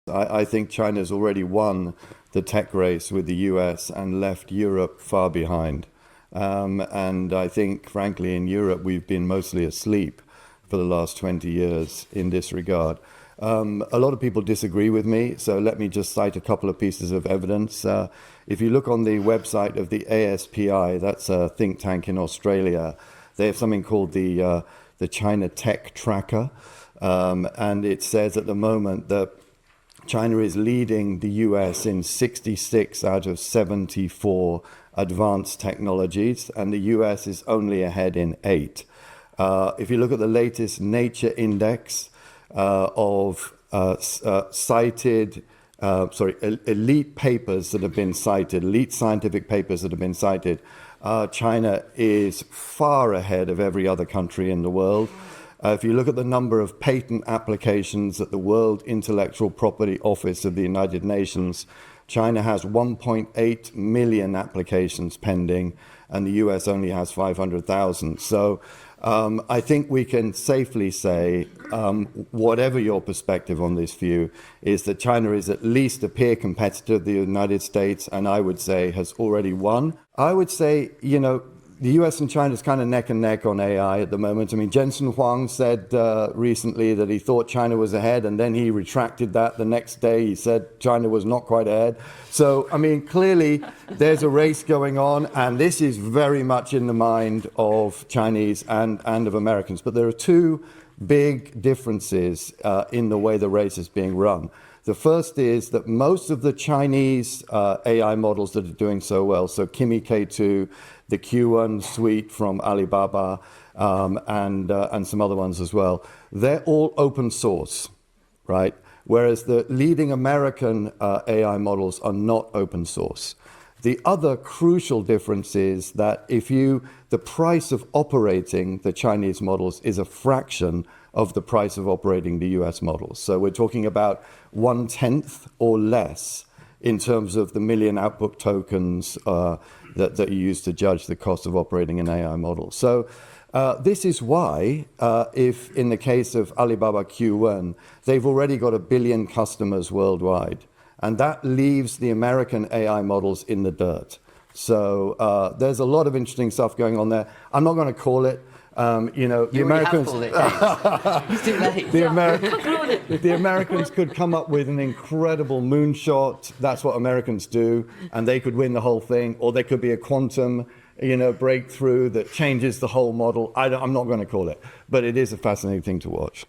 I think China's already won the tech race with the US and left Europe far behind. And I think, frankly, in Europe, we've been mostly asleep for the last 20 years in this regard. A lot of people disagree with me, so let me just cite a couple of pieces of evidence. If you look on the website of the ASPI, that's a think tank in Australia, they have something called the China Tech Tracker, and it says at the moment that China is leading the US in 66 out of 74 advanced technologies, and the US is only ahead in 8. If you look at the latest Nature Index of elite papers that have been cited, elite scientific papers that have been cited, China is far ahead of every other country in the world. If you look at the number of patent applications at the World Intellectual Property Office of the United Nations, China has 1.8 million applications pending, and the US only has 500,000. So I think we can safely say, whatever your perspective on this view, is that China is at least a peer competitor of the United States, and I would say has already won. I would say, the US and China is kind of neck and neck on AI at the moment. I mean, Jensen Huang said recently that he thought China was ahead, and then he retracted that the next day. He said China was not quite ahead. So, I mean, clearly there's a race going on, and this is very much in the mind of Chinese and of Americans. But there are two big differences in the way the race is being run. The first is that most of the Chinese AI models that are doing so well, so Kimi K2, the Q1 suite from Alibaba, and some other ones as well, they're all open source, right? Whereas the leading American AI models are not open source. The other crucial difference is that the price of operating the Chinese models is a fraction of the price of operating the US models. So we're talking about 1/10 or less in terms of the million output tokens that you use to judge the cost of operating an AI model. So this is why, if in the case of Alibaba Q1, they've already got 1 billion customers worldwide, and that leaves the American AI models in the dirt. So there's a lot of interesting stuff going on there. I'm not going to call it. The Americans. It's too late. The Americans could come up with an incredible moonshot. That's what Americans do, and they could win the whole thing. Or there could be a quantum, breakthrough that changes the whole model. I'm not going to call it, but it is a fascinating thing to watch.